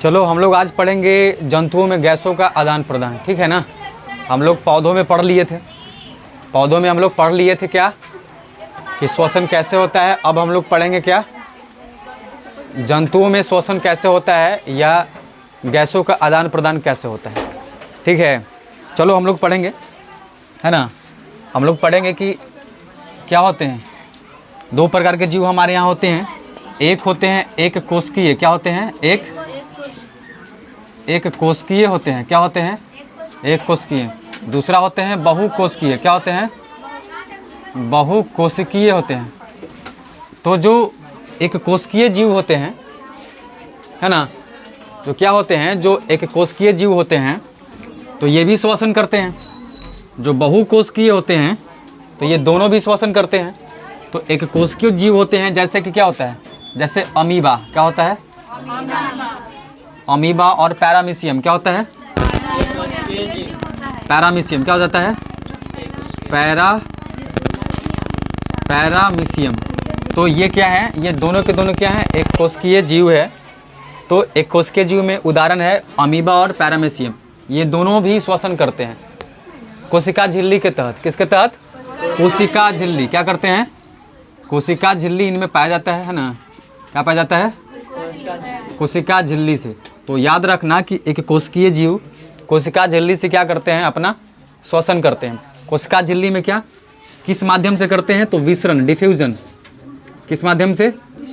चलो हम लोग आज पढ़ेंगे जंतुओं में गैसों का आदान प्रदान, ठीक है ना। हम लोग पौधों में पढ़ लिए थे, पौधों में हम लोग पढ़ लिए थे क्या कि श्वसन कैसे होता है। अब हम लोग पढ़ेंगे क्या जंतुओं में श्वसन कैसे होता है या गैसों का आदान प्रदान कैसे होता है, ठीक है। चलो हम लोग पढ़ेंगे, है ना। हम लोग पढ़ेंगे कि क्या होते हैं। दो प्रकार के जीव हमारे यहाँ होते हैं। एक होते हैं एक कोशिकीय, क्या होते हैं एक कोशिकीय होते हैं, क्या होते हैं एक कोशिकीय। दूसरा होते हैं बहुकोशिकीय, क्या होते हैं बहुकोशिकीय होते हैं। तो जो एक कोशिकीय जीव होते हैं, है ना, जो क्या होते हैं जो एक कोशिकीय जीव होते हैं तो ये भी श्वसन करते हैं। जो बहुकोशिकीय होते हैं तो ये दोनों भी श्वसन करते हैं। तो एक कोशिकीय जीव होते हैं जैसे कि क्या होता है, जैसे अमीबा, क्या होता है अमीबा और पैरामीशियम, क्या होता है पैरामीशियम, क्या हो जाता है पैरामीशियम। तो ये क्या है, ये दोनों के दोनों क्या है एक कोशिकीय जीव है। तो एक कोशिकीय जीव में उदाहरण है अमीबा और पैरामीशियम, ये दोनों भी श्वसन करते हैं कोशिका झिल्ली के तहत। किसके तहत, कोशिका झिल्ली। क्या करते हैं, कोशिका झिल्ली इनमें पाया जाता है ना। क्या पाया जाता है, कोशिका झिल्ली से। तो याद रखना कि एक कोशिकीय जीव कोशिका झिल्ली से क्या करते हैं, अपना श्वसन करते हैं। कोशिका झिल्ली में क्या किस माध्यम से करते हैं, तो विसरण, डिफ्यूजन। किस माध्यम से,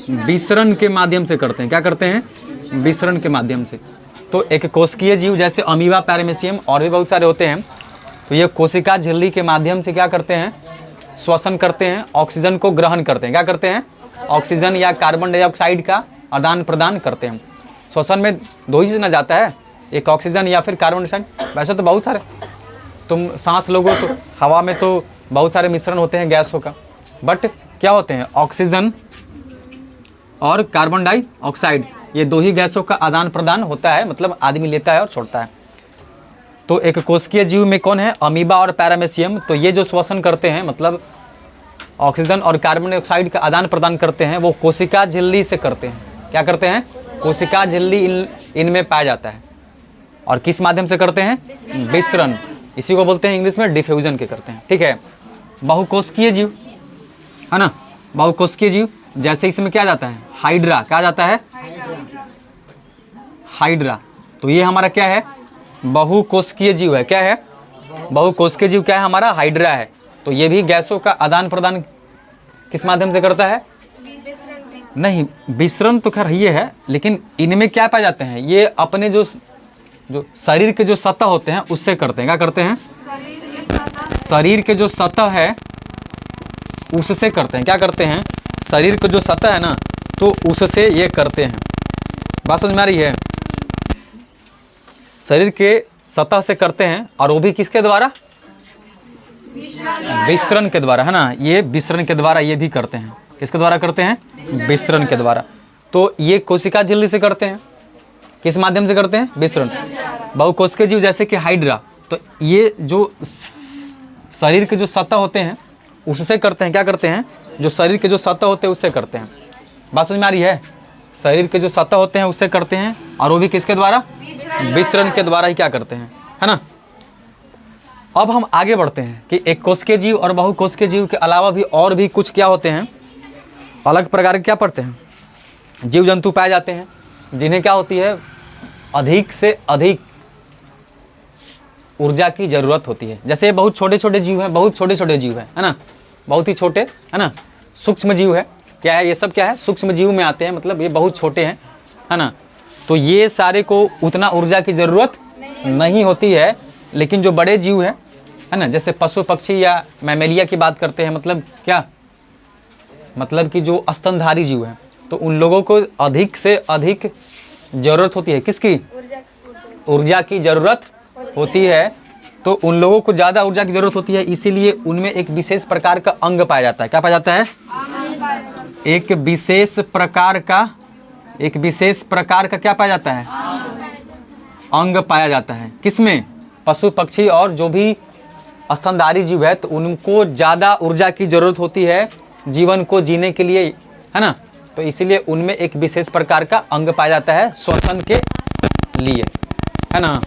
विसरण के माध्यम से करते हैं। क्या करते हैं, विसरण के माध्यम से। तो एक कोशिकीय जीव जैसे अमीबा, पैरामीशियम और भी बहुत सारे होते हैं, तो ये कोशिका झिल्ली के माध्यम से क्या करते हैं, श्वसन करते हैं, ऑक्सीजन को ग्रहण करते हैं। क्या करते हैं, ऑक्सीजन या कार्बन डाइऑक्साइड का आदान प्रदान करते हैं। श्वसन में दो ही चीज़ ना जाता है, एक ऑक्सीजन या फिर कार्बन डाइऑक्साइड। वैसे तो बहुत सारे तुम सांस लोगो तो हवा में तो बहुत सारे मिश्रण होते हैं गैसों का, बट क्या होते हैं ऑक्सीजन और कार्बन डाइऑक्साइड, ये दो ही गैसों का आदान प्रदान होता है, मतलब आदमी लेता है और छोड़ता है। तो एक कोशिकीय जीव में कौन है, अमीबा और पैरामीशियम। तो ये जो श्वसन करते हैं, मतलब ऑक्सीजन और कार्बन डाइऑक्साइड का आदान प्रदान करते हैं, वो कोशिका झिल्ली से करते हैं। क्या करते हैं, कोशिका झिल्ली इनमें पाया जाता है। और किस माध्यम से करते हैं, विसरण। इसी को बोलते हैं इंग्लिश में डिफ्यूजन के करते हैं, ठीक है। बहुकोशिकीय जीव, है ना, बहुकोशिकीय जीव जैसे इसमें क्या जाता है, हाइड्रा। क्या जाता है, हाइड्रा। तो ये हमारा क्या है, बहुकोशिकीय जीव है। क्या है, बहुकोशिकीय जीव क्या है हमारा, हाइड्रा है। तो ये भी गैसों का आदान प्रदान किस माध्यम से करता है, नहीं विसरण तो खैर ये है, लेकिन इनमें क्या पाए जाते हैं, ये अपने जो शरीर के जो सतह होते हैं उससे करते हैं। क्या करते हैं, शरीर के जो सतह है उससे करते हैं। क्या करते हैं, शरीर के जो सतह है ना, तो उससे ये करते हैं। बात समझ में आ रही है, शरीर के सतह से करते हैं, और वो भी किसके द्वारा, विसरण के द्वारा, है ना। ये विसरण के द्वारा ये भी करते हैं। किसके द्वारा करते हैं, विसरण के द्वारा। तो ये कोशिका झिल्ली से करते हैं, किस माध्यम से करते हैं, विसरण। बहुकोशिकीय जीव जैसे कि हाइड्रा, तो ये जो शरीर के जो सतह होते हैं उससे करते हैं। क्या करते हैं, जो शरीर के जो सतह होते हैं उससे करते हैं। बात समझ में आ रही है, शरीर के जो सतह होते हैं उससे करते हैं, और वो भी किसके द्वारा, विसरण के द्वारा ही क्या करते हैं, है ना। अब हम आगे बढ़ते हैं कि एक कोशिकीय जीव और बहुकोशिकीय जीव के अलावा भी और भी कुछ क्या होते हैं, अलग प्रकार के क्या पढ़ते हैं, जीव जंतु पाए जाते हैं जिन्हें क्या होती है, अधिक से अधिक ऊर्जा की ज़रूरत होती है। जैसे बहुत छोटे छोटे जीव हैं, बहुत छोटे छोटे जीव हैं, है ना, बहुत ही छोटे, है ना, सूक्ष्म जीव है। क्या है, ये सब क्या है, सूक्ष्म जीव में आते हैं, मतलब ये बहुत छोटे हैं, है ना। तो ये सारे को उतना ऊर्जा की ज़रूरत नहीं होती है। लेकिन जो बड़े जीव है ना, जैसे पशु पक्षी या मैमेलिया की बात करते हैं, मतलब क्या, मतलब कि जो स्तनधारी जीव हैं, तो उन लोगों को अधिक से अधिक ज़रूरत होती है। किसकी, ऊर्जा की ज़रूरत होती है। तो उन लोगों को ज़्यादा ऊर्जा की ज़रूरत होती है, इसीलिए उनमें एक विशेष प्रकार का अंग पाया जाता है। क्या पाया जाता है, एक विशेष प्रकार का क्या पाया जाता है, अंग पाया जाता है। किसमें, पशु पक्षी और जो भी स्तनधारी जीव है, तो उनको ज़्यादा ऊर्जा की ज़रूरत होती है जीवन को जीने के लिए, है ना। तो इसीलिए उनमें एक विशेष प्रकार का अंग पाया जाता है श्वसन के लिए, है ना।